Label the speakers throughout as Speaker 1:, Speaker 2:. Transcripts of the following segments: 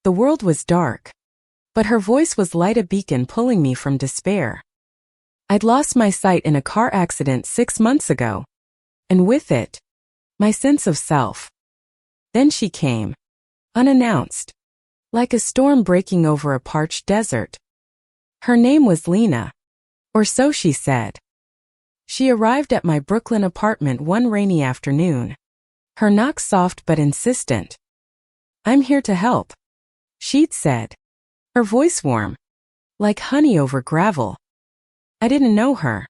Speaker 1: The world was dark, but her voice was like a beacon pulling me from despair. I'd lost my sight in a car accident 6 months ago, and with it, my sense of self. Then she came, unannounced, like a storm breaking over a parched desert. Her name was Lena, or so she said. She arrived at my Brooklyn apartment one rainy afternoon, her knock soft but insistent. "I'm here to help," she'd said, her voice warm, like honey over gravel. I didn't know her,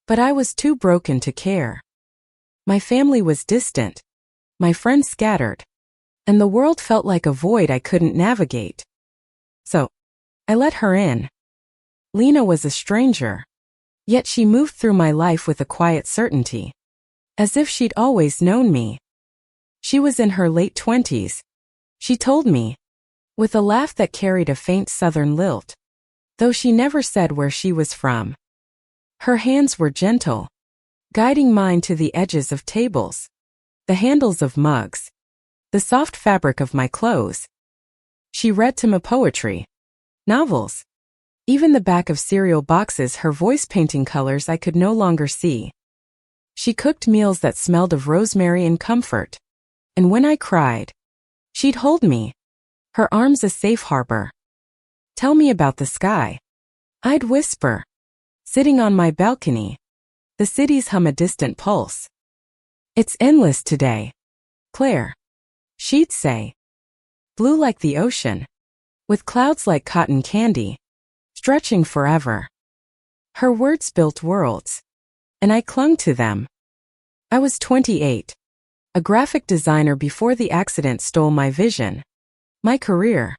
Speaker 1: but I was too broken to care. My family was distant, my friends scattered, and the world felt like a void I couldn't navigate. So, I let her in. Lena was a stranger, yet she moved through my life with a quiet certainty, as if she'd always known me. She was in her late 20s, she told me, with a laugh that carried a faint southern lilt, though she never said where she was from. Her hands were gentle, guiding mine to the edges of tables, the handles of mugs, the soft fabric of my clothes. She read to me poetry, novels, even the back of cereal boxes, her voice painting colors I could no longer see. She cooked meals that smelled of rosemary and comfort, and when I cried, she'd hold me, her arms a safe harbor. "Tell me about the sky," I'd whisper, sitting on my balcony, the city's hum a distant pulse. "It's endless today, Claire," she'd say. "Blue like the ocean, with clouds like cotton candy, stretching forever." Her words built worlds, and I clung to them. I was 28, a graphic designer before the accident stole my vision, my career,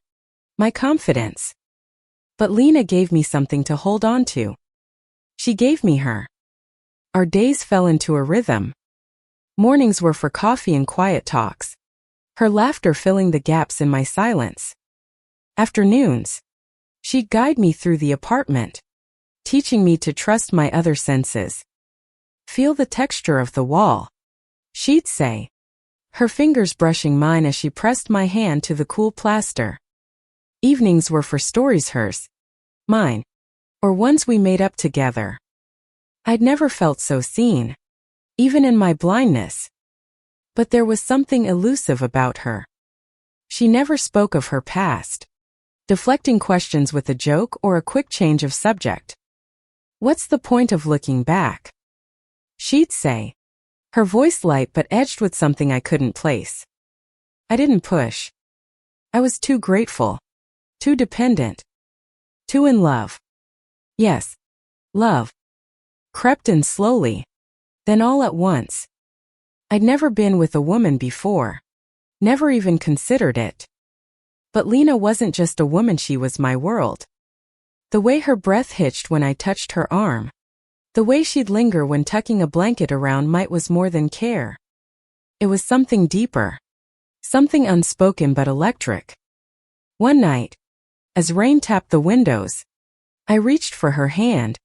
Speaker 1: my confidence. But Lena gave me something to hold on to. She gave me her. Our days fell into a rhythm. Mornings were for coffee and quiet talks, her laughter filling the gaps in my silence. Afternoons, she'd guide me through the apartment, teaching me to trust my other senses. "Feel the texture of the wall," she'd say, her fingers brushing mine as she pressed my hand to the cool plaster. Evenings were for stories, hers, mine, or ones we made up together. I'd never felt so seen, even in my blindness. But there was something elusive about her. She never spoke of her past, deflecting questions with a joke or a quick change of subject. "What's the point of looking back?" she'd say, her voice light but edged with something I couldn't place. I didn't push. I was too grateful, too dependent, too in love. Yes, love crept in slowly, then all at once. I'd never been with a woman before, never even considered it. But Lena wasn't just a woman, she was my world. The way her breath hitched when I touched her arm, the way she'd linger when tucking a blanket around me was more than care. It was something deeper, something unspoken but electric. One night, as rain tapped the windows, I reached for her hand.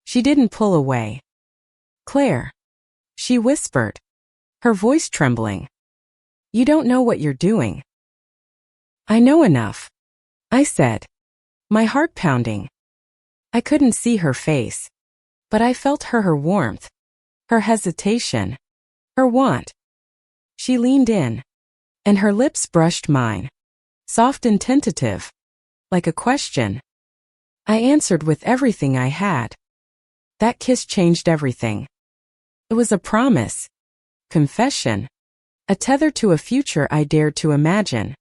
Speaker 1: She didn't pull away. "Claire," she whispered, her voice trembling. "You don't know what you're doing." "I know enough," I said, my heart pounding. I couldn't see her face, but I felt her warmth, her hesitation, her want. She leaned in, and her lips brushed mine, soft and tentative, like a question. I answered with everything I had. That kiss changed everything. It was a promise, confession, a tether to a future I dared to imagine.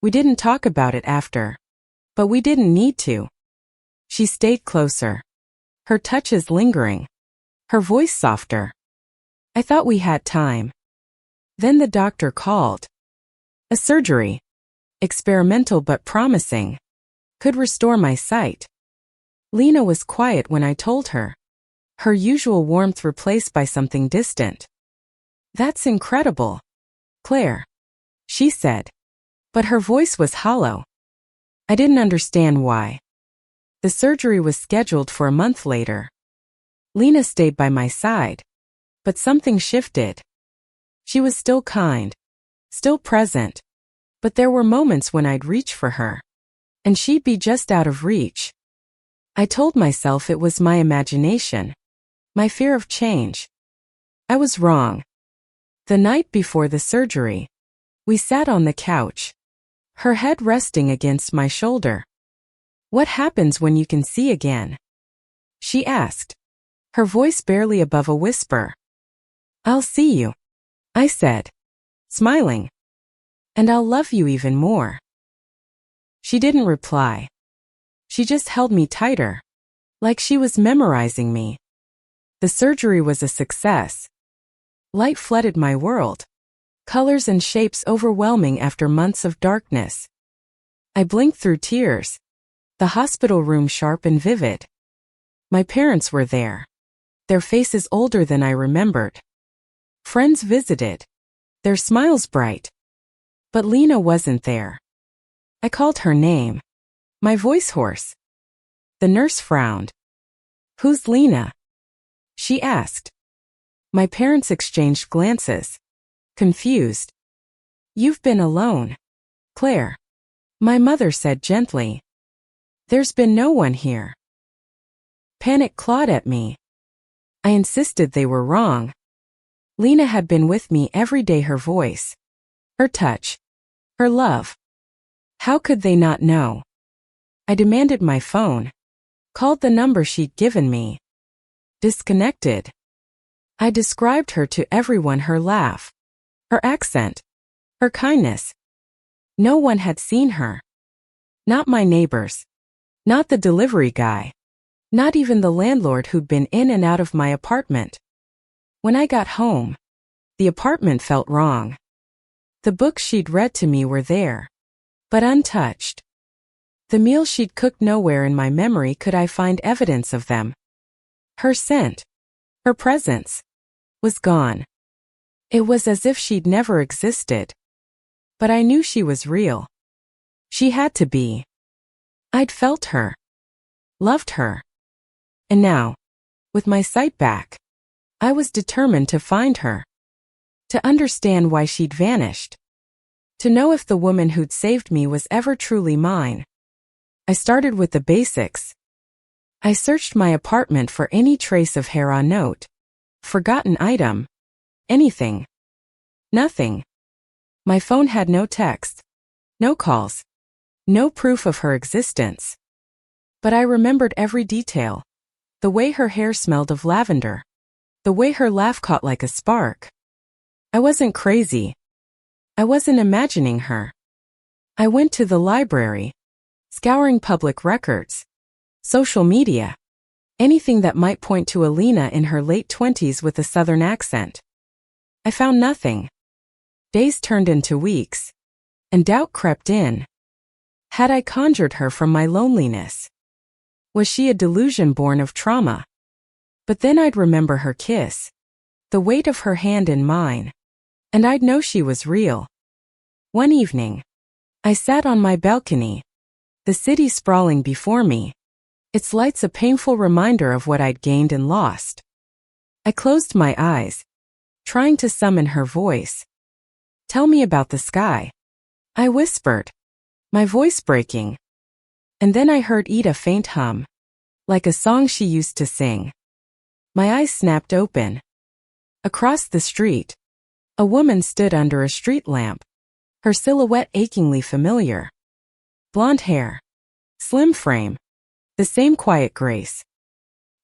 Speaker 1: We didn't talk about it after, but we didn't need to. She stayed closer, her touches lingering, her voice softer. I thought we had time. Then the doctor called. A surgery, experimental but promising, could restore my sight. Lena was quiet when I told her, her usual warmth replaced by something distant. "That's incredible, Claire," she said, but her voice was hollow. I didn't understand why. The surgery was scheduled for a month later. Lena stayed by my side, but something shifted. She was still kind, still present, But there were moments when I'd reach for her, and she'd be just out of reach. I told myself it was my imagination, my fear of change. I was wrong. The night before the surgery, we sat on the couch, her head resting against my shoulder. "What happens when you can see again?" she asked, her voice barely above a whisper. "I'll see you," I said, smiling. "And I'll love you even more." She didn't reply. She just held me tighter, like she was memorizing me. The surgery was a success. Light flooded my world, colors and shapes overwhelming after months of darkness. I blinked through tears, the hospital room sharp and vivid. My parents were there, their faces older than I remembered. Friends visited, their smiles bright. But Lena wasn't there. I called her name, my voice hoarse. The nurse frowned. "Who's Lena?" she asked. My parents exchanged glances, confused. "You've been alone, Claire," my mother said gently. "There's been no one here." Panic clawed at me. I insisted they were wrong. Lena had been with me every day, her voice, her touch, her love. How could they not know? I demanded my phone, called the number she'd given me. Disconnected. I described her to everyone, her laugh, her accent, her kindness. No one had seen her. Not my neighbors. Not the delivery guy. Not even the landlord who'd been in and out of my apartment. When I got home, the apartment felt wrong. The books she'd read to me were there, but untouched. The meals she'd cooked, nowhere in my memory could I find evidence of them. Her scent, her presence, was gone. It was as if she'd never existed. But I knew she was real. She had to be. I'd felt her, loved her. And now, with my sight back, I was determined to find her, to understand why she'd vanished, to know if the woman who'd saved me was ever truly mine. I started with the basics. I searched my apartment for any trace of hair on note, forgotten item, anything. Nothing. My phone had no text, no calls, no proof of her existence. But I remembered every detail. The way her hair smelled of lavender. The way her laugh caught like a spark. I wasn't crazy. I wasn't imagining her. I went to the library, scouring public records, social media, anything that might point to Alina in her late 20s with a southern accent. I found nothing. Days turned into weeks, and doubt crept in. Had I conjured her from my loneliness? Was she a delusion born of trauma? But then I'd remember her kiss, the weight of her hand in mine, and I'd know she was real. One evening, I sat on my balcony, the city sprawling before me, its lights a painful reminder of what I'd gained and lost. I closed my eyes, trying to summon her voice. "Tell me about the sky," I whispered, my voice breaking. And then I heard Ida faint hum, like a song she used to sing. My eyes snapped open. Across the street, a woman stood under a street lamp, her silhouette achingly familiar. Blonde hair, slim frame, the same quiet grace.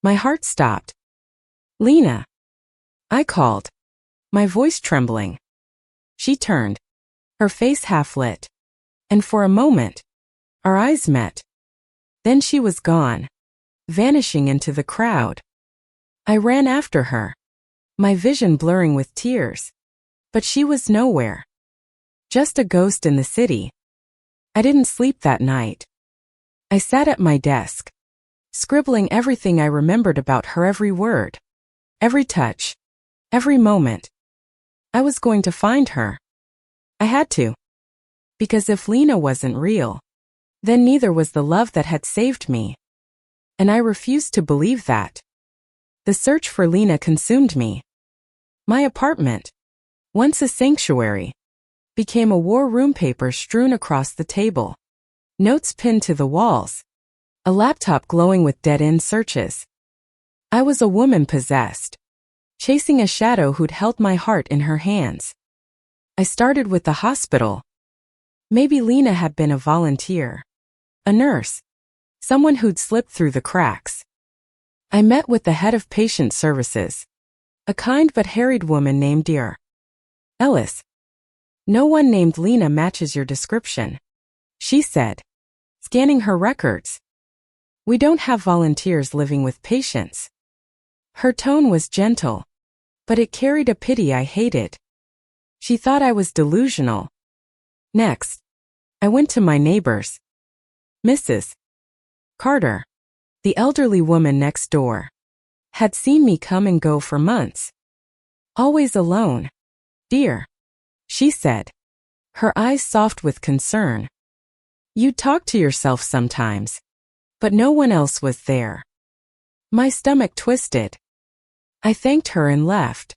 Speaker 1: My heart stopped. "Lena," I called, my voice trembling. She turned, her face half lit, and for a moment, our eyes met. Then she was gone, vanishing into the crowd. I ran after her, my vision blurring with tears. But she was nowhere. Just a ghost in the city. I didn't sleep that night. I sat at my desk, scribbling everything I remembered about her, every word, every touch, every moment. I was going to find her. I had to. Because if Lena wasn't real, then neither was the love that had saved me. And I refused to believe that. The search for Lena consumed me. My apartment, once a sanctuary, became a war room, paper strewn across the table, notes pinned to the walls, a laptop glowing with dead-end searches. I was a woman possessed, chasing a shadow who'd held my heart in her hands. I started with the hospital. Maybe Lena had been a volunteer, a nurse, someone who'd slipped through the cracks. I met with the head of patient services, a kind but harried woman named Dear Ellis. "No one named Lena matches your description," she said, scanning her records. "We don't have volunteers living with patients." Her tone was gentle, but it carried a pity I hated. She thought I was delusional. Next, I went to my neighbors. Mrs. Carter, the elderly woman next door, had seen me come and go for months. "Always alone, dear," she said, her eyes soft with concern. "You'd talk to yourself sometimes, but no one else was there." My stomach twisted. I thanked her and left,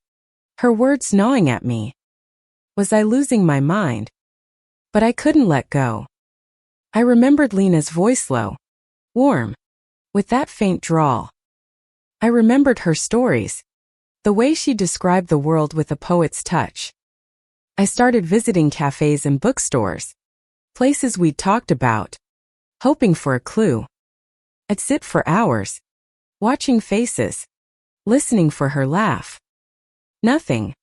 Speaker 1: her words gnawing at me. Was I losing my mind? But I couldn't let go. I remembered Lena's voice, low, warm, with that faint drawl. I remembered her stories, the way she described the world with a poet's touch. I started visiting cafes and bookstores, places we'd talked about, hoping for a clue. I'd sit for hours, watching faces, listening for her laugh. Nothing.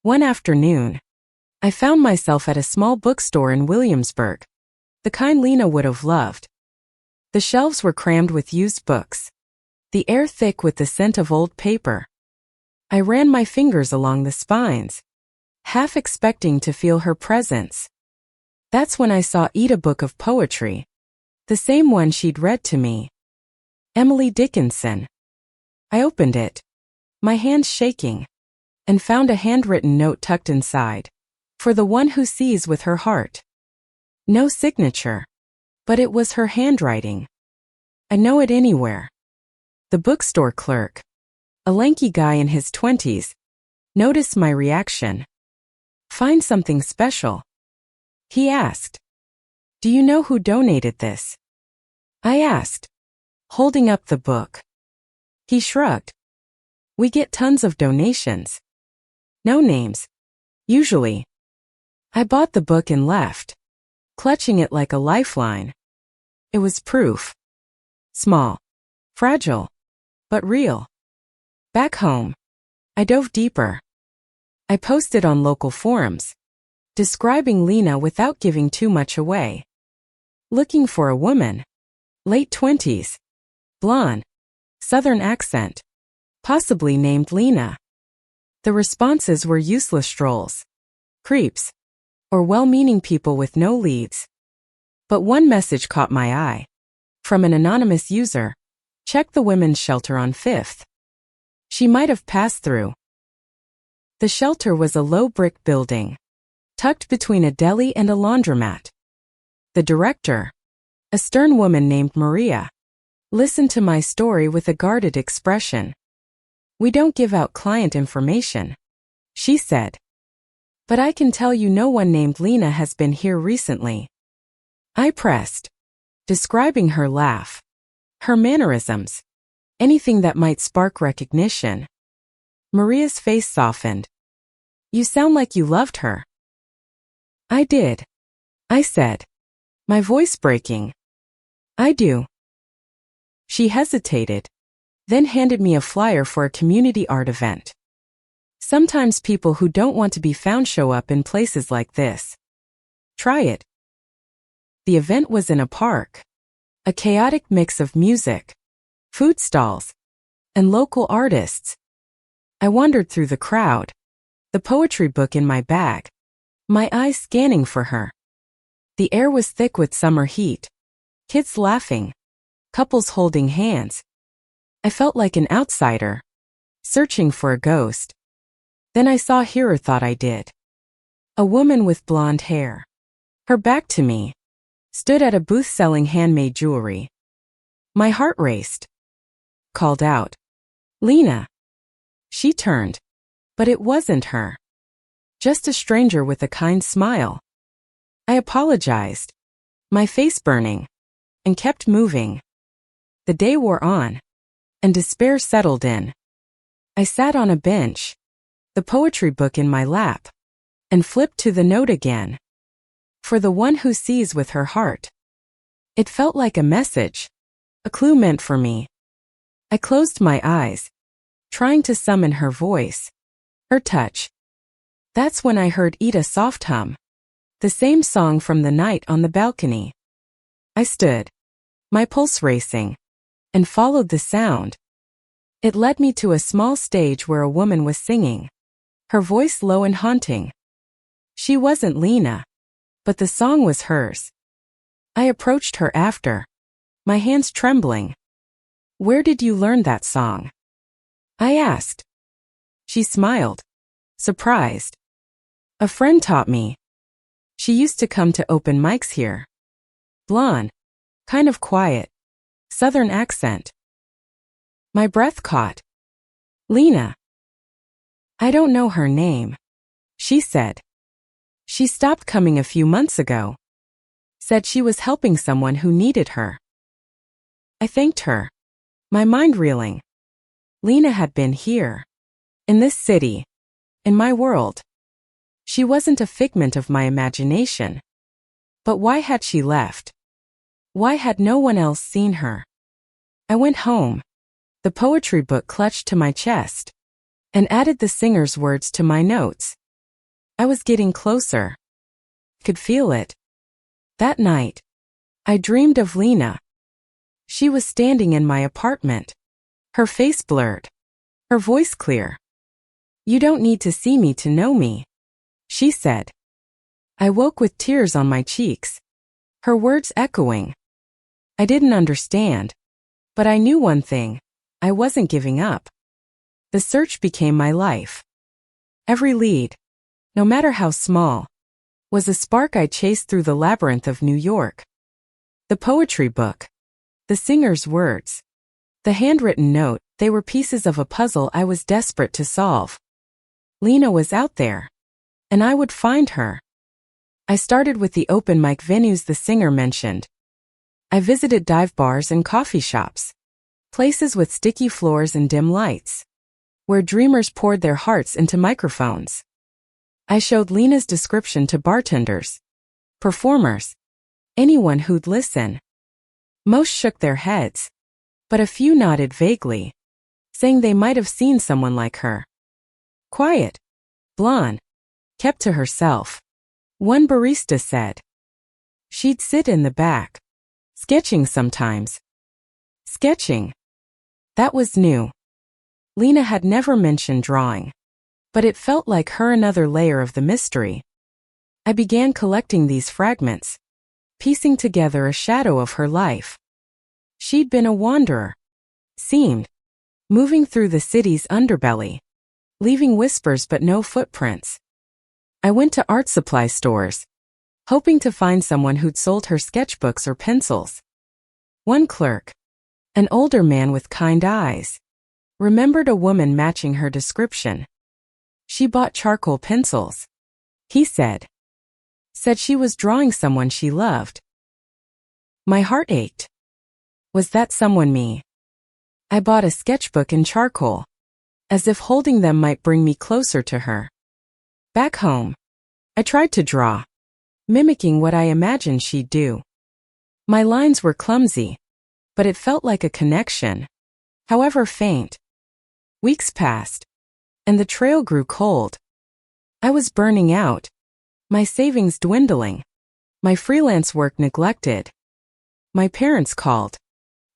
Speaker 1: One afternoon, I found myself at a small bookstore in Williamsburg, the kind Lena would have loved. The shelves were crammed with used books, the air thick with the scent of old paper. I ran my fingers along the spines, half expecting to feel her presence. That's when I saw Audiobook of poetry, the same one she'd read to me. Emily Dickinson. I opened it, my hands shaking, and found a handwritten note tucked inside. For the one who sees with her heart. No signature, but it was her handwriting. I'd know it anywhere. The bookstore clerk, a lanky guy in his 20s, noticed my reaction. "Find something special?" he asked. "Do you know who donated this?" I asked, holding up the book. He shrugged. "We get tons of donations. No names, usually." I bought the book and left, clutching it like a lifeline. It was proof. Small, fragile, but real. Back home, I dove deeper. I posted on local forums, describing Lena without giving too much away. Looking for a woman, late 20s, blonde, southern accent, possibly named Lena. The responses were useless trolls, creeps, or well-meaning people with no leads. But one message caught my eye. From an anonymous user, "Check the women's shelter on 5th. She might have passed through." The shelter was a low brick building, tucked between a deli and a laundromat. The director, a stern woman named Maria, listened to my story with a guarded expression. "We don't give out client information," she said. "But I can tell you no one named Lena has been here recently." I pressed, describing her laugh, her mannerisms, anything that might spark recognition. Maria's face softened. "You sound like you loved her." "I did," I said, my voice breaking. "I do." She hesitated, then handed me a flyer for a community art event. Sometimes people who don't want to be found show up in places like this. Try it. The event was in a park. A chaotic mix of music, food stalls, and local artists. I wandered through the crowd, the poetry book in my bag, my eyes scanning for her. The air was thick with summer heat, kids laughing, couples holding hands. I felt like an outsider, searching for a ghost. Then I saw here, or thought I did. A woman with blonde hair, her back to me, stood at a booth selling handmade jewelry. My heart raced. Called out, "Lena." She turned, but it wasn't her. Just a stranger with a kind smile. I apologized, my face burning, and kept moving. The day wore on, and despair settled in. I sat on a bench, the poetry book in my lap, and flipped to the note again. For the one who sees with her heart. It felt like a message, a clue meant for me. I closed my eyes, trying to summon her voice, her touch. That's when I heard Ida soft hum, the same song from the night on the balcony. I stood, my pulse racing, and followed the sound. It led me to a small stage where a woman was singing, her voice low and haunting. She wasn't Lena, but the song was hers. I approached her after, my hands trembling. "Where did you learn that song?" I asked. She smiled, surprised. "A friend taught me. She used to come to open mics here. Blonde, kind of quiet, southern accent." My breath caught. "Lena." "I don't know her name," she said. "She stopped coming a few months ago. Said she was helping someone who needed her." I thanked her, my mind reeling. Lena had been here, in this city, in my world. She wasn't a figment of my imagination. But why had she left? Why had no one else seen her? I went home, the poetry book clutched to my chest, and added the singer's words to my notes. I was getting closer. Could feel it. That night, I dreamed of Lena. She was standing in my apartment, her face blurred, her voice clear. "You don't need to see me to know me," she said. I woke with tears on my cheeks, her words echoing. I didn't understand, but I knew one thing: I wasn't giving up. The search became my life. Every lead, no matter how small, was a spark I chased through the labyrinth of New York. The poetry book, the singer's words, the handwritten note, they were pieces of a puzzle I was desperate to solve. Lena was out there, and I would find her. I started with the open mic venues the singer mentioned. I visited dive bars and coffee shops, places with sticky floors and dim lights, where dreamers poured their hearts into microphones. I showed Lena's description to bartenders, performers, anyone who'd listen. Most shook their heads, but a few nodded vaguely, saying they might have seen someone like her. Quiet, blonde, kept to herself. One barista said. She'd sit in the back, sketching sometimes. Sketching. That was new. Lena had never mentioned drawing, but it felt like her another layer of the mystery. I began collecting these fragments, piecing together a shadow of her life. She'd been a wanderer, seemed, moving through the city's underbelly, leaving whispers but no footprints. I went to art supply stores, hoping to find someone who'd sold her sketchbooks or pencils. One clerk, an older man with kind eyes, remembered a woman matching her description. She bought charcoal pencils, he said. Said she was drawing someone she loved. My heart ached. Was that someone me? I bought a sketchbook and charcoal, as if holding them might bring me closer to her. Back home, I tried to draw, mimicking what I imagined she'd do. My lines were clumsy, but it felt like a connection, however faint. Weeks passed, and the trail grew cold. I was burning out, my savings dwindling, my freelance work neglected. My parents called,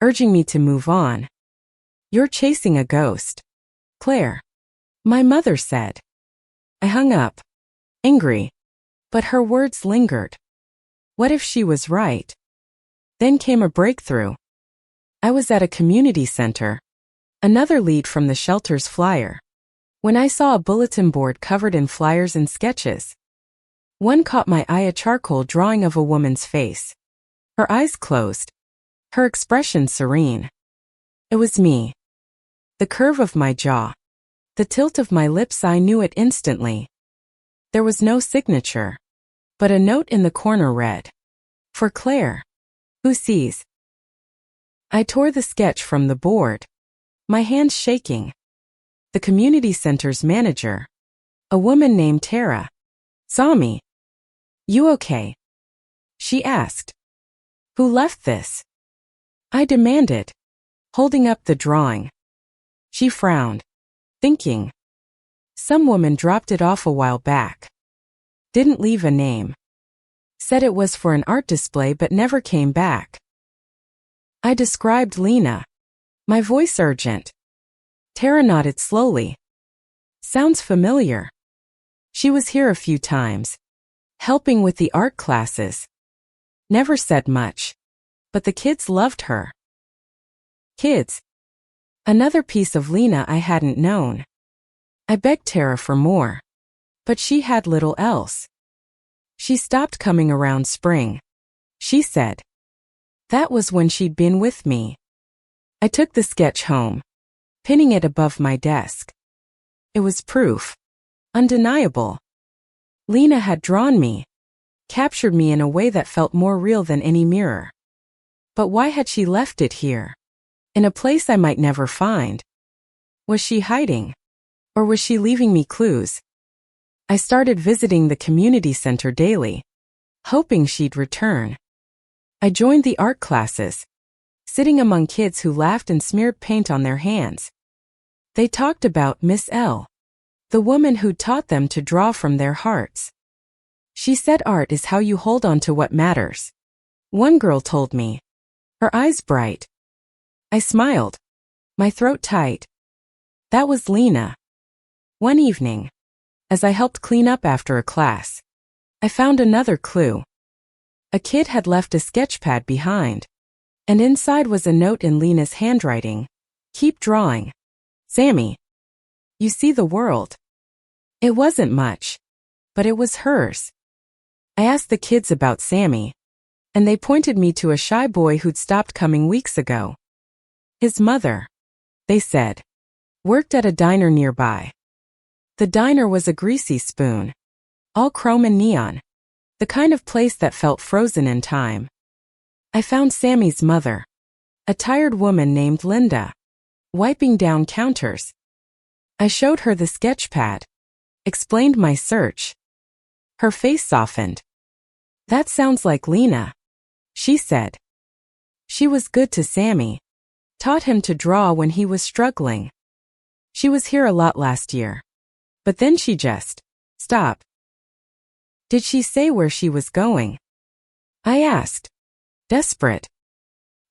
Speaker 1: urging me to move on. "You're chasing a ghost, Claire," my mother said. I hung up, angry, but her words lingered. What if she was right? Then came a breakthrough. I was at a community center, another lead from the shelter's flyer, when I saw a bulletin board covered in flyers and sketches. One caught my eye, a charcoal drawing of a woman's face. Her eyes closed, her expression serene. It was me. The curve of my jaw, the tilt of my lips, I knew it instantly. There was no signature, but a note in the corner read, "For Claire, who sees." I tore the sketch from the board, my hands shaking. The community center's manager, a woman named Tara, saw me. "You okay?" she asked. "Who left this?" I demanded, holding up the drawing. She frowned, thinking. "Some woman dropped it off a while back. Didn't leave a name. Said it was for an art display but never came back." I described Lena, my voice urgent. Tara nodded slowly. "Sounds familiar. She was here a few times, helping with the art classes. Never said much, but the kids loved her." Kids. Another piece of Lena I hadn't known. I begged Tara for more, but she had little else. She stopped coming around spring, she said. That was when she'd been with me. I took the sketch home, pinning it above my desk. It was proof. Undeniable. Lena had drawn me, captured me in a way that felt more real than any mirror. But why had she left it here? In a place I might never find? Was she hiding? Or was she leaving me clues? I started visiting the community center daily, hoping she'd return. I joined the art classes, sitting among kids who laughed and smeared paint on their hands. They talked about Miss L, the woman who taught them to draw from their hearts. She said art is how you hold on to what matters. One girl told me, her eyes bright. I smiled, my throat tight. That was Lena. One evening, as I helped clean up after a class, I found another clue. A kid had left a sketchpad behind, and inside was a note in Lena's handwriting. "Keep drawing. Sammy. You see the world." It wasn't much, but it was hers. I asked the kids about Sammy, and they pointed me to a shy boy who'd stopped coming weeks ago. His mother, they said, worked at a diner nearby. The diner was a greasy spoon, all chrome and neon, the kind of place that felt frozen in time. I found Sammy's mother, a tired woman named Linda, wiping down counters. I showed her the sketchpad, explained my search. Her face softened. "That sounds like Lena," she said. "She was good to Sammy, taught him to draw when he was struggling. She was here a lot last year, but then she just stopped." "Did she say where she was going?" I asked, desperate.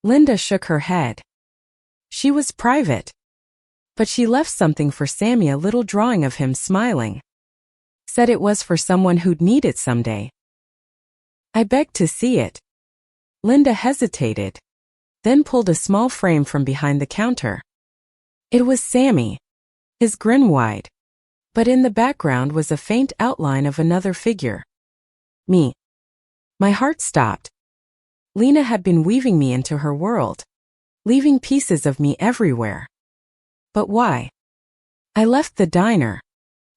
Speaker 1: Linda shook her head. She was private. But she left something for Sammy, a little drawing of him smiling. Said it was for someone who'd need it someday. I begged to see it. Linda hesitated, then pulled a small frame from behind the counter. It was Sammy, his grin wide, but in the background was a faint outline of another figure. Me. My heart stopped. Lena had been weaving me into her world, leaving pieces of me everywhere. But why? I left the diner,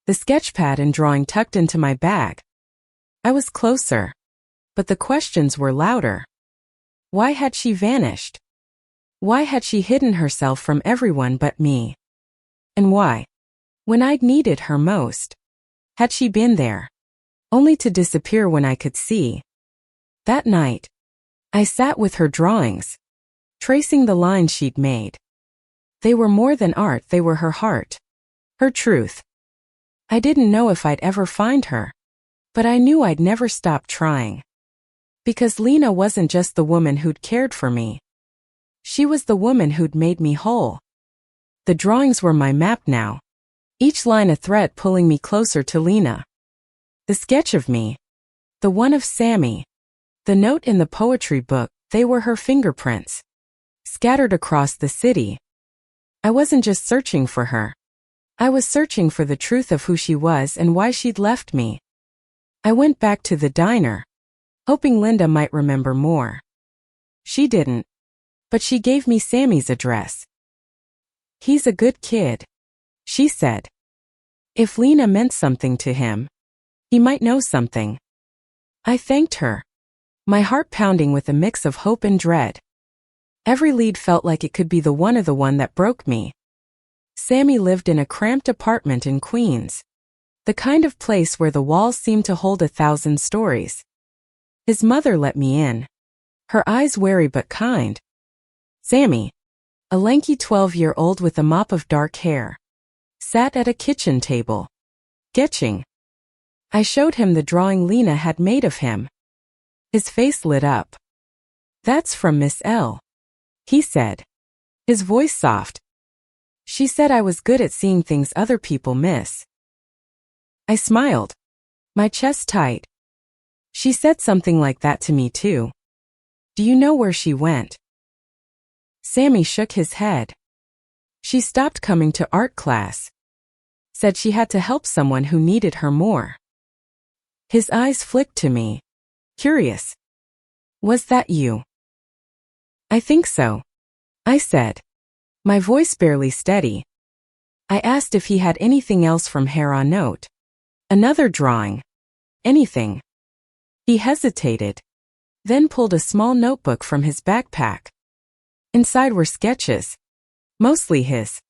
Speaker 1: the sketchpad and drawing tucked into my bag. I was closer, but the questions were louder. Why had she vanished? Why had she hidden herself from everyone but me? And why, when I'd needed her most, had she been there, only to disappear when I could see? That night, I sat with her drawings, tracing the lines she'd made. They were more than art, they were her heart, her truth. I didn't know if I'd ever find her, but I knew I'd never stop trying. Because Lena wasn't just the woman who'd cared for me. She was the woman who'd made me whole. The drawings were my map now, each line a thread pulling me closer to Lena. The sketch of me, the one of Sammy, the note in the poetry book, they were her fingerprints, scattered across the city. I wasn't just searching for her. I was searching for the truth of who she was and why she'd left me. I went back to the diner, hoping Linda might remember more. She didn't, but she gave me Sammy's address. "He's a good kid," she said. If Lena meant something to him, He might know something. I thanked her, my heart pounding with a mix of hope and dread. Every lead felt like it could be the one that broke me. Sammy lived in a cramped apartment in Queens, the kind of place where the walls seemed to hold 1,000 stories. His mother let me in, her eyes wary but kind. Sammy, a lanky 12-year-old with a mop of dark hair, sat at a kitchen table, sketching. I showed him the drawing Lena had made of him. His face lit up. "That's from Miss L," he said, his voice soft. "She said I was good at seeing things other people miss." I smiled, my chest tight. "She said something like that to me too. Do you know where she went?" Sammy shook his head. "She stopped coming to art class. Said she had to help someone who needed her more." His eyes flicked to me, curious. "Was that you?" "I think so," I said, my voice barely steady. I asked if he had anything else from Hair on Note. Another drawing. Anything. He hesitated, then pulled a small notebook from his backpack. Inside were sketches, mostly his,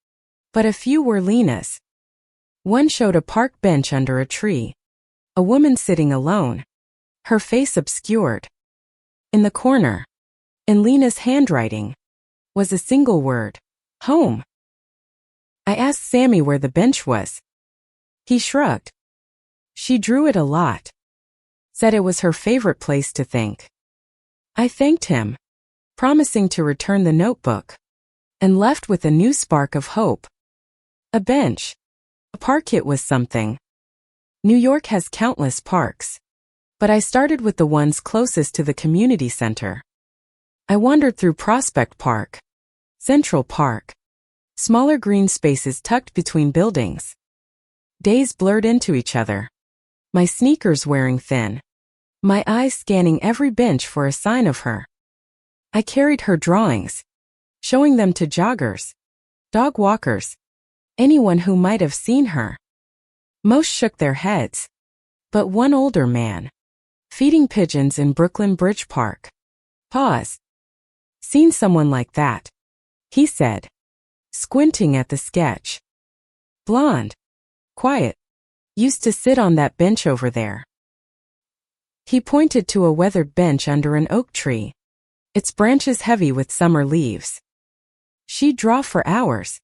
Speaker 1: but a few were Lena's. One showed a park bench under a tree, a woman sitting alone, her face obscured. In the corner, in Lena's handwriting, was a single word: home. I asked Sammy where the bench was. He shrugged. She drew it a lot. Said it was her favorite place to think. I thanked him, promising to return the notebook, and left with a new spark of hope. A bench. A park, it was something. New York has countless parks, but I started with the ones closest to the community center. I wandered through Prospect Park, Central Park, smaller green spaces tucked between buildings. Days blurred into each other, my sneakers wearing thin, my eyes scanning every bench for a sign of her. I carried her drawings, showing them to joggers, dog walkers, anyone who might have seen her. Most shook their heads, but one older man, feeding pigeons in Brooklyn Bridge Park, paused. "Seen someone like that," he said, squinting at the sketch. "Blonde, quiet, used to sit on that bench over there." He pointed to a weathered bench under an oak tree, its branches heavy with summer leaves. "She'd draw for hours,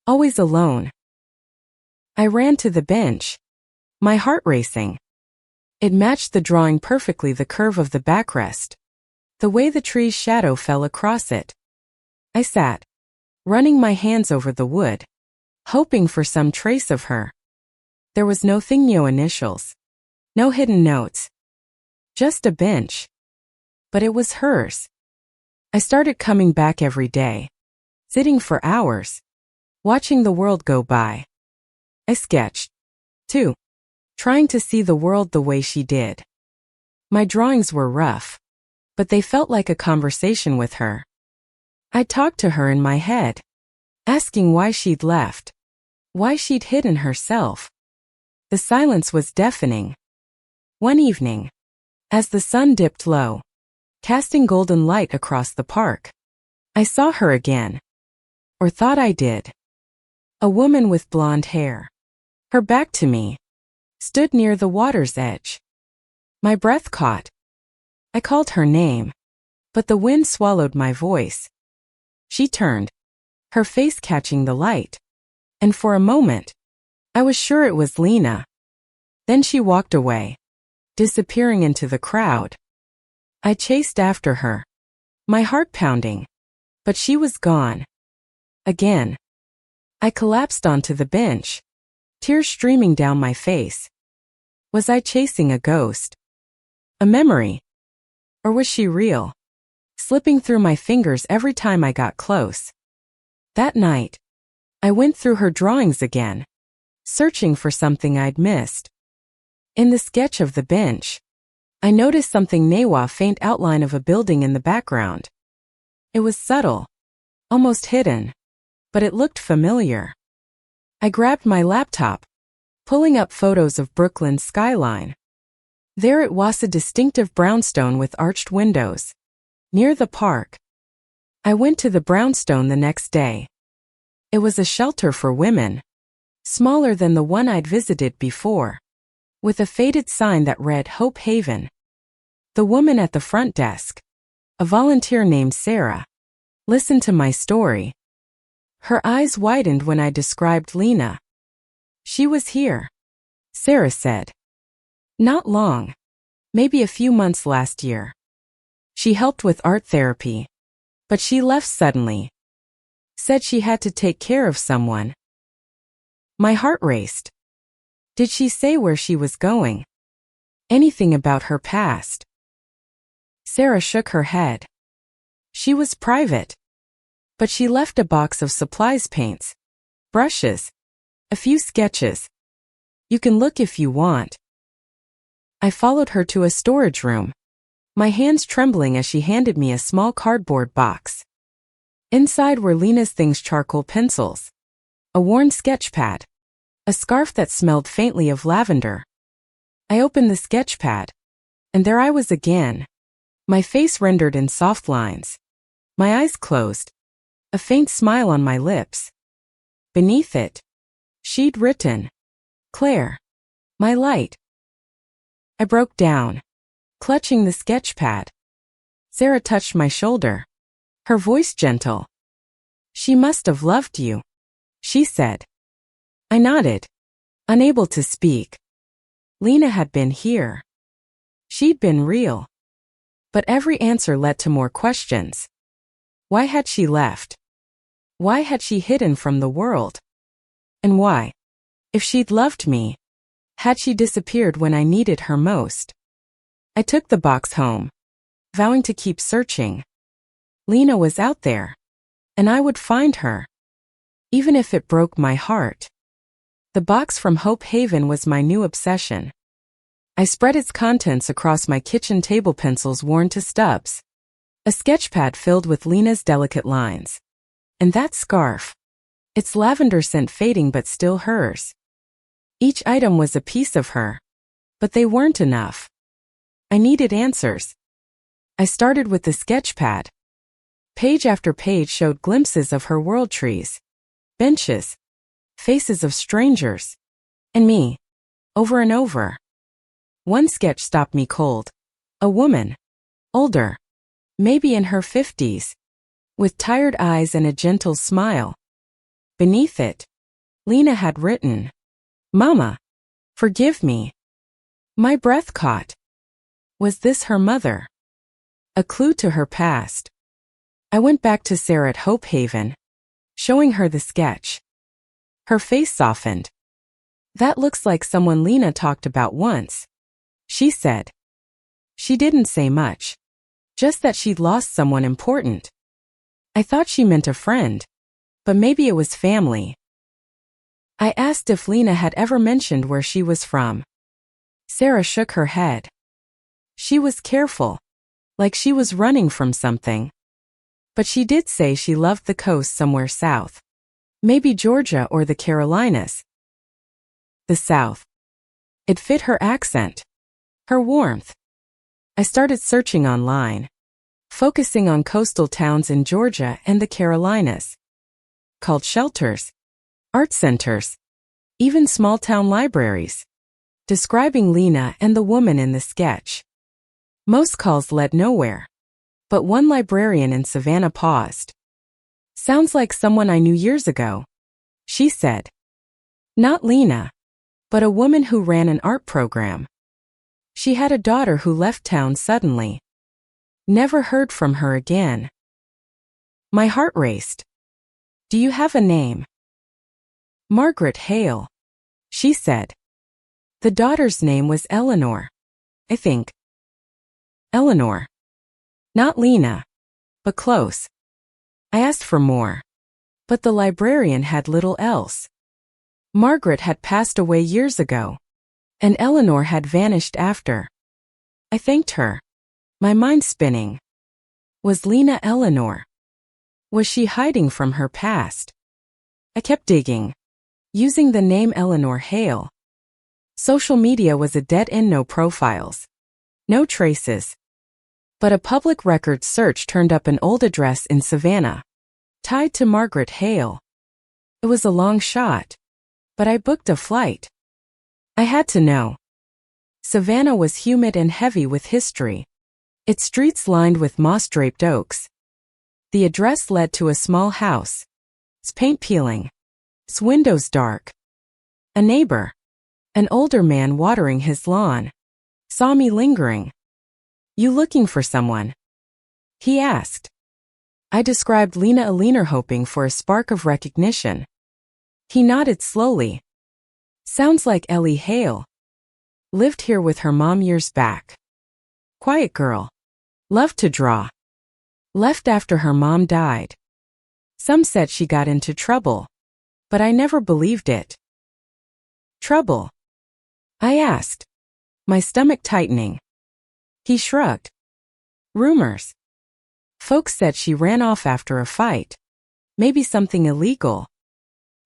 Speaker 1: always alone." I ran to the bench, my heart racing. It matched the drawing perfectly, the curve of the backrest, the way the tree's shadow fell across it. I sat, running my hands over the wood, hoping for some trace of her. There was no no initials, no hidden notes, just a bench. But it was hers. I started coming back every day, sitting for hours, watching the world go by. I sketched, too, trying to see the world the way she did. My drawings were rough, but they felt like a conversation with her. I talked to her in my head, asking why she'd left, why she'd hidden herself. The silence was deafening. One evening, as the sun dipped low, casting golden light across the park, I saw her again, or thought I did. A woman with blonde hair, her back to me, stood near the water's edge. My breath caught. I called her name, but the wind swallowed my voice. She turned, her face catching the light, and for a moment, I was sure it was Lena. Then she walked away, disappearing into the crowd. I chased after her, my heart pounding, but she was gone. Again. I collapsed onto the bench, tears streaming down my face. Was I chasing a ghost? A memory? Or was she real, slipping through my fingers every time I got close? That night, I went through her drawings again, searching for something I'd missed. In the sketch of the bench, I noticed something a faint outline of a building in the background. It was subtle, almost hidden, but it looked familiar. I grabbed my laptop, pulling up photos of Brooklyn's skyline. There it was, a distinctive brownstone with arched windows. Near the park. I went to the brownstone the next day. It was a shelter for women. Smaller than the one I'd visited before. With a faded sign that read Hope Haven. The woman at the front desk, a volunteer named Sarah, listened to my story. Her eyes widened when I described Lena. She was here, Sarah said. Not long. Maybe a few months last year. She helped with art therapy. But she left suddenly. Said she had to take care of someone. My heart raced. Did she say where she was going? Anything about her past? Sarah shook her head. She was private. But she left a box of supplies, paints, brushes, a few sketches. You can look if you want. I followed her to a storage room, my hands trembling as she handed me a small cardboard box. Inside were Lena's things: charcoal pencils, a worn sketch pad, a scarf that smelled faintly of lavender. I opened the sketch pad, and there I was again, my face rendered in soft lines, my eyes closed, a faint smile on my lips. Beneath it, she'd written, Claire, my light. I broke down, clutching the sketch pad. Sarah touched my shoulder, her voice gentle. She must have loved you, she said. I nodded, unable to speak. Lena had been here. She'd been real. But every answer led to more questions. Why had she left? Why had she hidden from the world? And why, if she'd loved me, had she disappeared when I needed her most? I took the box home, vowing to keep searching. Lena was out there, and I would find her, even if it broke my heart. The box from Hope Haven was my new obsession. I spread its contents across my kitchen table: pencils worn to stubs, a sketchpad filled with Lena's delicate lines, and that scarf, its lavender scent fading but still hers. Each item was a piece of her, but they weren't enough. I needed answers. I started with the sketchpad. Page after page showed glimpses of her world: trees, benches, faces of strangers, and me, over and over. One sketch stopped me cold. A woman, older, maybe in her 50s, with tired eyes and a gentle smile. Beneath it, Lena had written, Mama, forgive me. My breath caught. Was this her mother? A clue to her past. I went back to Sarah at Hope Haven, showing her the sketch. Her face softened. That looks like someone Lena talked about once, she said. She didn't say much, just that she'd lost someone important. I thought she meant a friend, but maybe it was family. I asked if Lena had ever mentioned where she was from. Sarah shook her head. She was careful, like she was running from something. But she did say she loved the coast somewhere south. Maybe Georgia or the Carolinas. The South. It fit her accent, her warmth. I started searching online, focusing on coastal towns in Georgia and the Carolinas. Called shelters, art centers, even small-town libraries, describing Lena and the woman in the sketch. Most calls led nowhere, but one librarian in Savannah paused. Sounds like someone I knew years ago, she said. Not Lena, but a woman who ran an art program. She had a daughter who left town suddenly. Never heard from her again. My heart raced. Do you have a name? Margaret Hale, she said. The daughter's name was Eleanor, I think. Eleanor. Not Lena, but close. I asked for more, but the librarian had little else. Margaret had passed away years ago, and Eleanor had vanished after. I thanked her, my mind spinning. Was Lena Eleanor? Was she hiding from her past? I kept digging, using the name Eleanor Hale, Social media was a dead end, no profiles. No traces. But a public records search turned up an old address in Savannah, tied to Margaret Hale. It was a long shot, but I booked a flight. I had to know. Savannah was humid and heavy with history. Its streets lined with moss-draped oaks. The address led to a small house. Its paint peeling. Its windows dark. A neighbor, an older man watering his lawn, saw me lingering. "You looking for someone?" he asked. I described Lena Aliner, hoping for a spark of recognition. He nodded slowly. "Sounds like Ellie Hale. Lived here with her mom years back. Quiet girl. Loved to draw. Left after her mom died. Some said she got into trouble, but I never believed it." "Trouble?" I asked, my stomach tightening. He shrugged. "Rumors. Folks said she ran off after a fight. Maybe something illegal.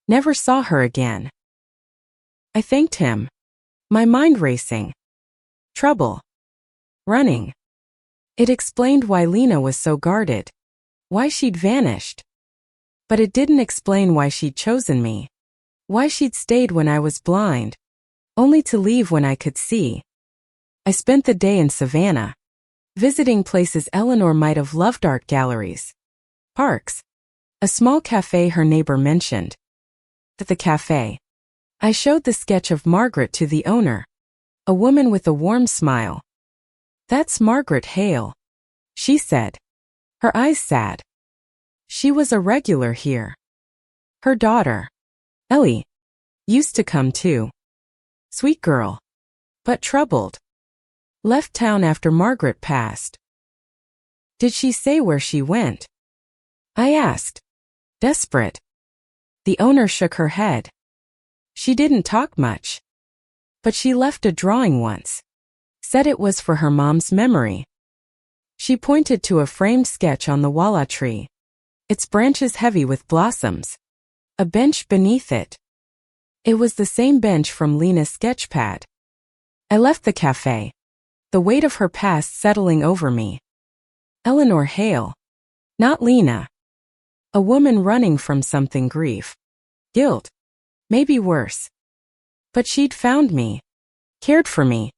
Speaker 1: Never saw her again." I thanked him, my mind racing. Trouble. Running. It explained why Lena was so guarded, why she'd vanished. But it didn't explain why she'd chosen me, why she'd stayed when I was blind, only to leave when I could see. I spent the day in Savannah, visiting places Eleanor might have loved: art galleries, parks, a small cafe her neighbor mentioned. At the cafe, I showed the sketch of Margaret to the owner, a woman with a warm smile. "That's Margaret Hale," she said, her eyes sad. She was a regular here. Her daughter, Ellie, used to come too. Sweet girl, but troubled. Left town after Margaret passed. "Did she say where she went?" I asked, desperate. The owner shook her head. "She didn't talk much. But she left a drawing once. Said it was for her mom's memory." She pointed to a framed sketch on the walla tree, its branches heavy with blossoms. A bench beneath it. It was the same bench from Lena's sketchpad. I left the cafe, the weight of her past settling over me. Eleanor Hale. Not Lena. A woman running from something: grief. Guilt. Maybe worse. But she'd found me. Cared for me.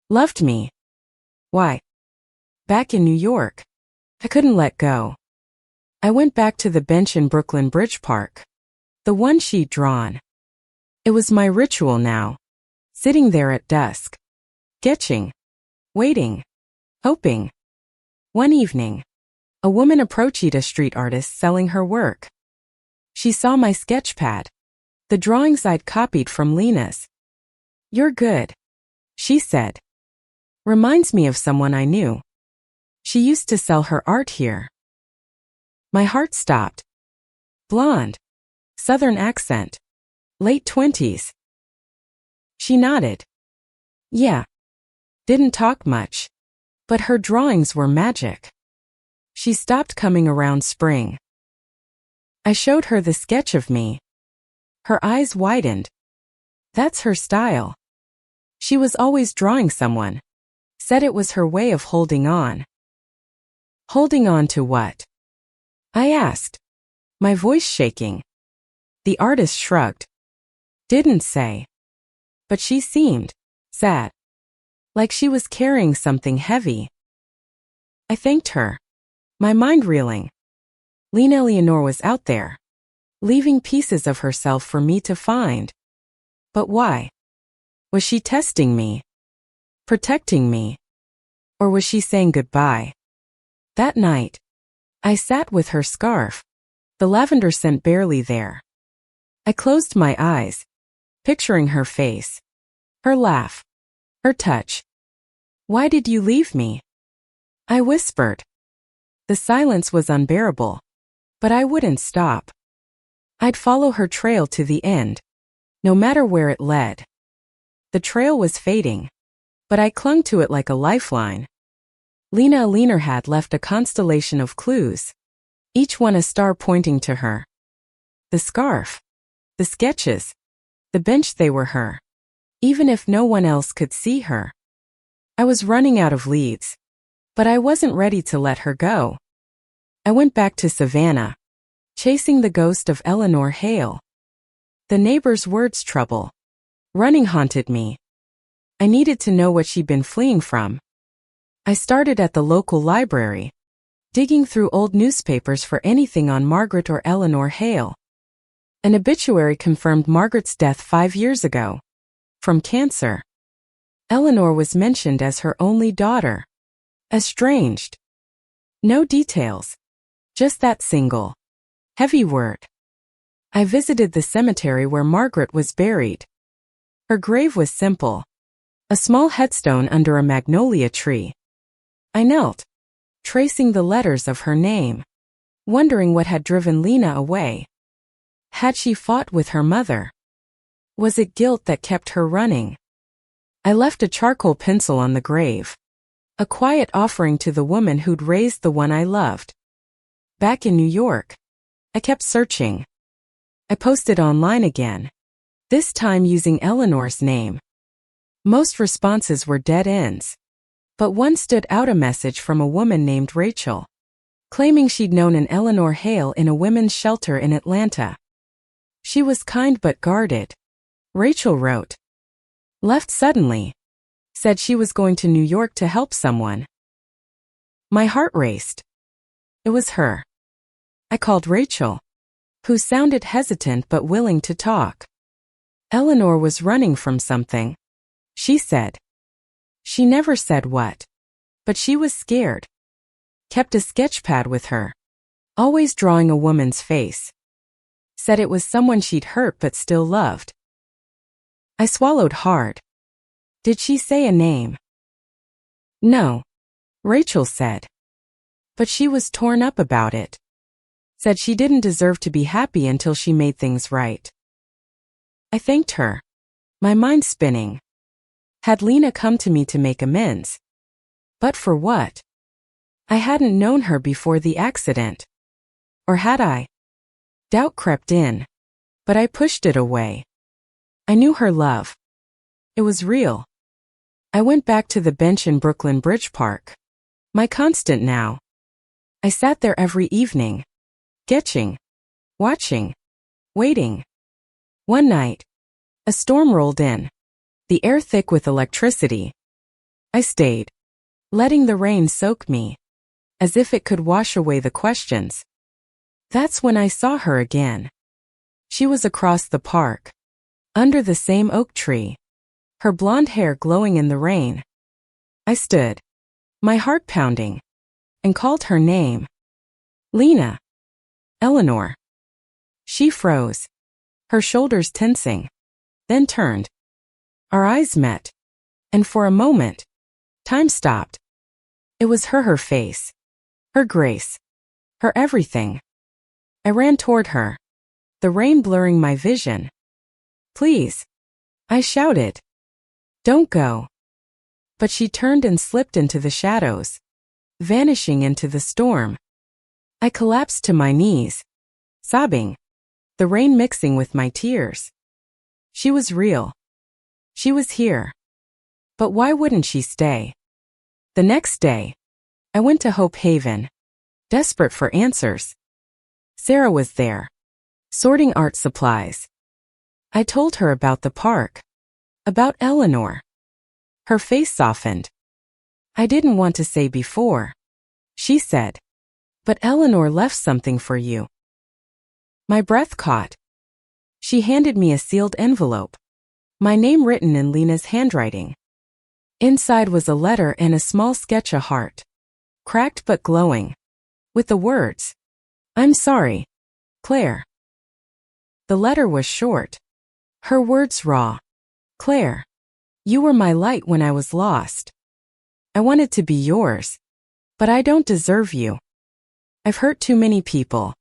Speaker 1: Loved me. Why? Back in New York, I couldn't let go. I went back to the bench in Brooklyn Bridge Park. The one she'd drawn. It was my ritual now. Sitting there at dusk. Sketching. Waiting. Hoping. One evening, a woman approached a street artist selling her work. She saw my sketchpad, the drawings I'd copied from Lena's. "You're good," she said. "Reminds me of someone I knew. She used to sell her art here." My heart stopped. Blonde. Southern accent. Late 20s. She nodded. "Yeah. Didn't talk much. But her drawings were magic." She stopped coming around spring. I showed her the sketch of me. Her eyes widened. That's her style. She was always drawing someone. Said it was her way of holding on. Holding on to what? I asked, my voice shaking. The artist shrugged. Didn't say. But she seemed sad. Like she was carrying something heavy. I thanked her, my mind reeling. Lena Leonore was out there, leaving pieces of herself for me to find. But why? Was she testing me? Protecting me? Or was she saying goodbye? That night, I sat with her scarf, the lavender scent barely there. I closed my eyes, picturing her face, her laugh, her touch. Why did you leave me? I whispered. The silence was unbearable, but I wouldn't stop. I'd follow her trail to the end, no matter where it led. The trail was fading, but I clung to it like a lifeline. Lena Aliner had left a constellation of clues, each one a star pointing to her. The scarf, the sketches, the bench, they were her. even if no one else could see her. I was running out of leads, but I wasn't ready to let her go. I went back to Savannah, chasing the ghost of Eleanor Hale. The neighbor's words trouble. Running haunted me. I needed to know what she'd been fleeing from. I started at the local library, digging through old newspapers for anything on Margaret or Eleanor Hale. An obituary confirmed Margaret's death 5 years ago, from cancer. Eleanor was mentioned as her only daughter. Estranged. No details. Just that single, heavy word. I visited the cemetery where Margaret was buried. Her grave was simple. A small headstone under a magnolia tree. I knelt, tracing the letters of her name, wondering what had driven Lena away. Had she fought with her mother? Was it guilt that kept her running? I left a charcoal pencil on the grave, a quiet offering to the woman who'd raised the one I loved. Back in New York, I kept searching. I posted online again, this time using Eleanor's name. Most responses were dead ends, but one stood out, a message from a woman named Rachel, claiming she'd known an Eleanor Hale in a women's shelter in Atlanta. She was kind but guarded. Rachel wrote, left suddenly, said she was going to New York to help someone. My heart raced. It was her. I called Rachel, who sounded hesitant but willing to talk. Eleanor was running from something, she said. She never said what, but she was scared. Kept a sketchpad with her, always drawing a woman's face. Said it was someone she'd hurt but still loved. I swallowed hard. Did she say a name? No, Rachel said. But she was torn up about it. Said she didn't deserve to be happy until she made things right. I thanked her, my mind spinning. Had Lena come to me to make amends? But for what? I hadn't known her before the accident. Or had I? Doubt crept in, but I pushed it away. I knew her love. It was real. I went back to the bench in Brooklyn Bridge Park, my constant now. I sat there every evening, sketching, watching, waiting. One night, a storm rolled in, the air thick with electricity. I stayed, letting the rain soak me, as if it could wash away the questions. That's when I saw her again. She was across the park, under the same oak tree, her blonde hair glowing in the rain. I stood, my heart pounding, and called her name. Lena. Eleanor. She froze, her shoulders tensing, then turned. Our eyes met, and for a moment, time stopped. It was her face, her grace, her everything. I ran toward her, the rain blurring my vision. Please, I shouted. Don't go. But she turned and slipped into the shadows, vanishing into the storm. I collapsed to my knees, sobbing, the rain mixing with my tears. She was real. She was here. But why wouldn't she stay? The next day, I went to Hope Haven, desperate for answers. Sarah was there, sorting art supplies. I told her about the park, about Eleanor. Her face softened. I didn't want to say before. She said, but Eleanor left something for you. My breath caught. She handed me a sealed envelope, my name written in Lena's handwriting. Inside was a letter and a small sketch, a heart, cracked but glowing, with the words, I'm sorry, Claire. The letter was short, her words raw. Claire, you were my light when I was lost. I wanted to be yours, but I don't deserve you. I've hurt too many people,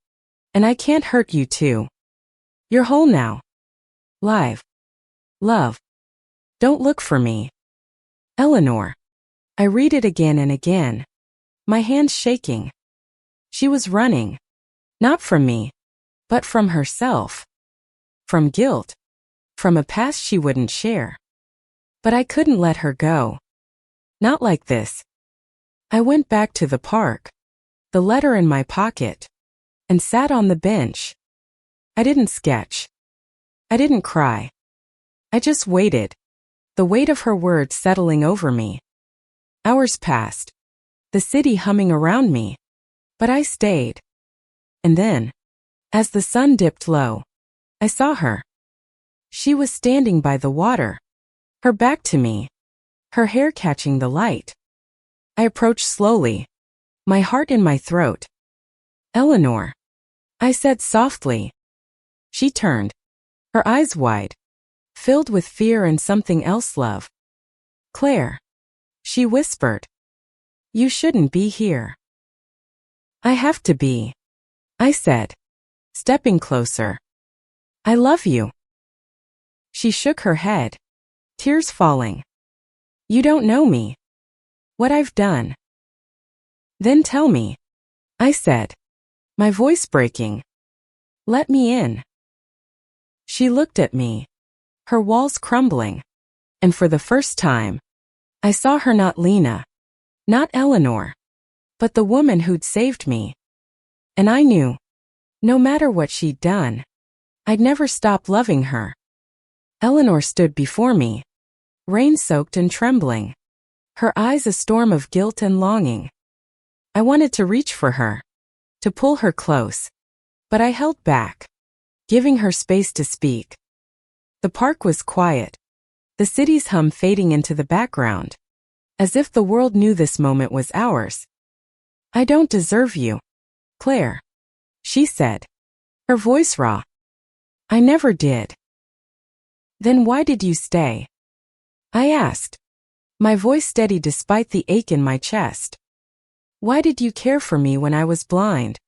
Speaker 1: and I can't hurt you too. You're whole now. Live. Love. Don't look for me. Eleanor. I read it again and again, my hands shaking. She was running, not from me, but from herself. From guilt. From a past she wouldn't share. But I couldn't let her go. Not like this. I went back to the park, the letter in my pocket, and sat on the bench. I didn't sketch. I didn't cry. I just waited, the weight of her words settling over me. Hours passed, the city humming around me, but I stayed. And then, as the sun dipped low, I saw her. She was standing by the water, her back to me, her hair catching the light. I approached slowly, my heart in my throat. "Eleanor," I said softly. She turned, her eyes wide, filled with fear and something else, love. "Claire," she whispered, "you shouldn't be here." "I have to be," I said, stepping closer. "I love you." She shook her head, tears falling. "You don't know me. What I've done." "Then tell me," I said, my voice breaking. "Let me in." She looked at me, her walls crumbling, and for the first time, I saw her not Lena, not Eleanor, but the woman who'd saved me. And I knew, no matter what she'd done, I'd never stop loving her. Eleanor stood before me, rain-soaked and trembling, her eyes a storm of guilt and longing. I wanted to reach for her, to pull her close, but I held back, giving her space to speak. The park was quiet, the city's hum fading into the background, as if the world knew this moment was ours. "I don't deserve you, Claire," she said, her voice raw. "I never did." "Then why did you stay?" I asked, my voice steady despite the ache in my chest. "Why did you care for me when I was blind?"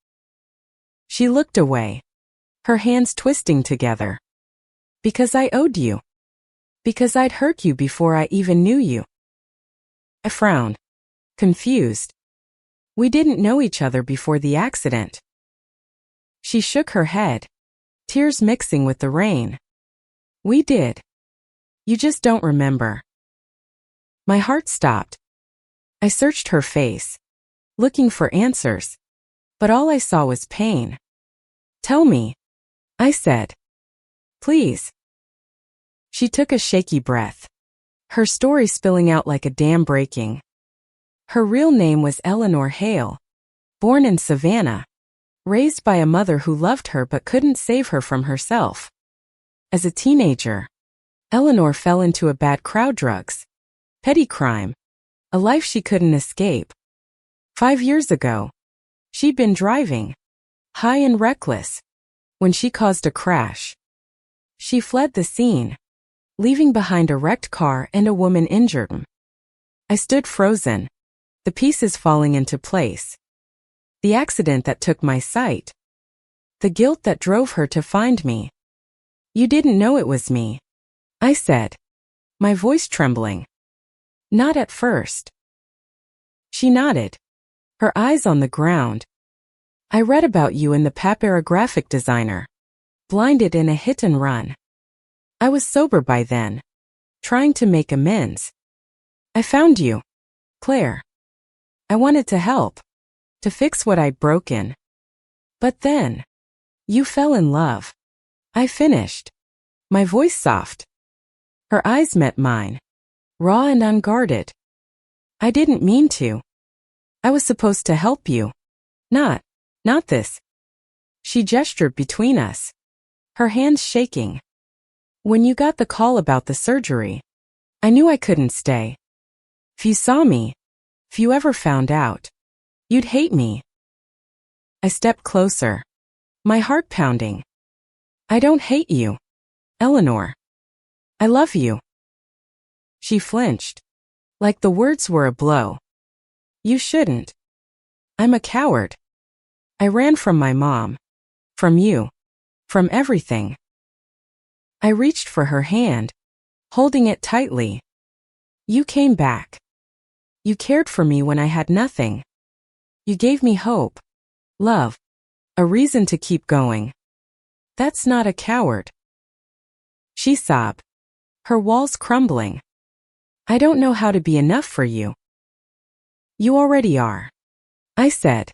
Speaker 1: She looked away, her hands twisting together. "Because I owed you. Because I'd hurt you before I even knew you." I frowned, confused. We didn't know each other before the accident. She shook her head, tears mixing with the rain. "We did. You just don't remember." My heart stopped. I searched her face, looking for answers, but all I saw was pain. "Tell me," I said. "Please." She took a shaky breath, her story spilling out like a dam breaking. Her real name was Eleanor Hale, born in Savannah, raised by a mother who loved her but couldn't save her from herself. As a teenager, Eleanor fell into a bad crowd, drugs, petty crime, a life she couldn't escape. 5 years ago, she'd been driving, high and reckless, when she caused a crash. She fled the scene, leaving behind a wrecked car and a woman injured. I stood frozen, the pieces falling into place. The accident that took my sight. The guilt that drove her to find me. "You didn't know it was me," I said, my voice trembling. "Not at first." She nodded, her eyes on the ground. "I read about you in the paper, graphic designer. Blinded in a hit and run. I was sober by then, trying to make amends. I found you, Claire. I wanted to help, to fix what I'd broken. But then, you fell in love." I finished, my voice soft. Her eyes met mine, raw and unguarded. "I didn't mean to. I was supposed to help you. Not this." She gestured between us, her hands shaking. "When you got the call about the surgery, I knew I couldn't stay. If you saw me, if you ever found out, you'd hate me." I stepped closer, my heart pounding. "I don't hate you, Eleanor. I love you." She flinched, like the words were a blow. "You shouldn't. I'm a coward. I ran from my mom, from you, from everything." I reached for her hand, holding it tightly. "You came back. You cared for me when I had nothing. You gave me hope, love, a reason to keep going. That's not a coward." She sobbed, her walls crumbling. I don't know how to be enough for you. You already are, I said,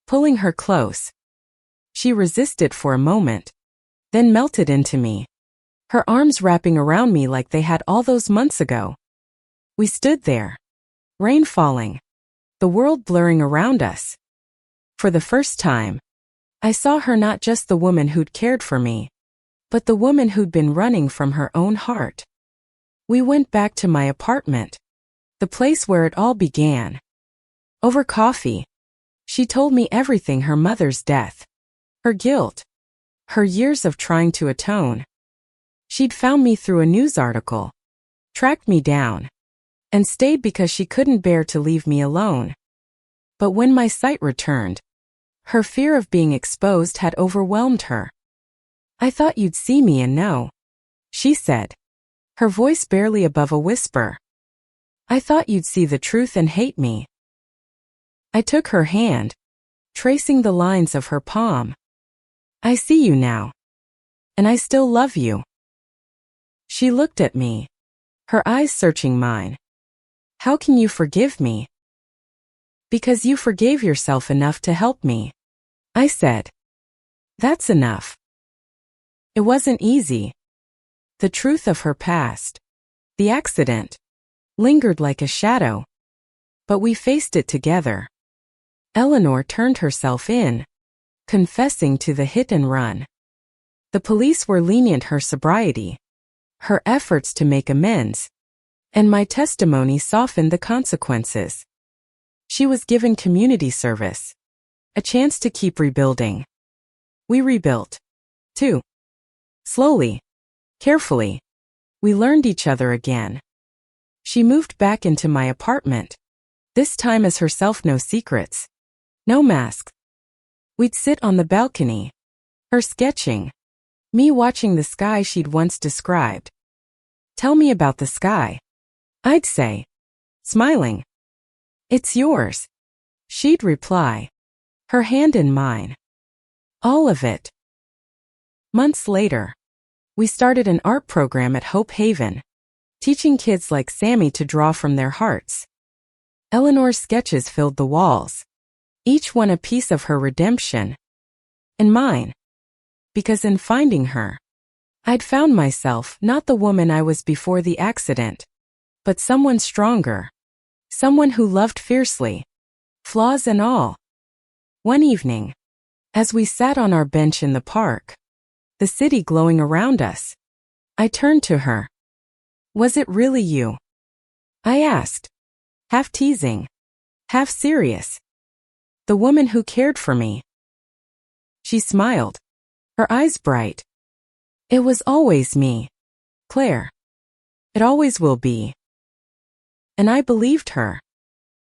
Speaker 1: pulling her close. She resisted for a moment, then melted into me, her arms wrapping around me like they had all those months ago. We stood there, rain falling, the world blurring around us. For the first time, I saw her not just the woman who'd cared for me, but the woman who'd been running from her own heart. We went back to my apartment, the place where it all began. Over coffee, she told me everything: her mother's death, her guilt, her years of trying to atone. She'd found me through a news article, tracked me down, and stayed because she couldn't bear to leave me alone. But when my sight returned, her fear of being exposed had overwhelmed her. I thought you'd see me and know, she said, her voice barely above a whisper. I thought you'd see the truth and hate me. I took her hand, tracing the lines of her palm. I see you now. And I still love you. She looked at me, her eyes searching mine. How can you forgive me? Because you forgave yourself enough to help me, I said. That's enough. It wasn't easy. The truth of her past, the accident, lingered like a shadow. But we faced it together. Eleanor turned herself in, confessing to the hit and run. The police were lenient: her sobriety, her efforts to make amends, and my testimony softened the consequences. She was given community service, a chance to keep rebuilding. We rebuilt, too. Slowly, carefully, we learned each other again. She moved back into my apartment, this time as herself: no secrets, no masks. We'd sit on the balcony, her sketching, me watching the sky she'd once described. Tell me about the sky, I'd say, smiling. It's yours, she'd reply, her hand in mine. All of it. Months later, we started an art program at Hope Haven, teaching kids like Sammy to draw from their hearts. Eleanor's sketches filled the walls, each one a piece of her redemption. And mine. Because in finding her, I'd found myself not the woman I was before the accident, but someone stronger, someone who loved fiercely, flaws and all. One evening, as we sat on our bench in the park, the city glowing around us, I turned to her. Was it really you? I asked, half teasing, half serious. The woman who cared for me. She smiled, her eyes bright. It was always me, Claire. It always will be. And I believed her.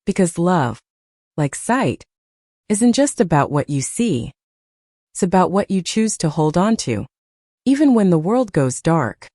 Speaker 1: Because love, like sight, isn't just about what you see. It's about what you choose to hold on to, even when the world goes dark.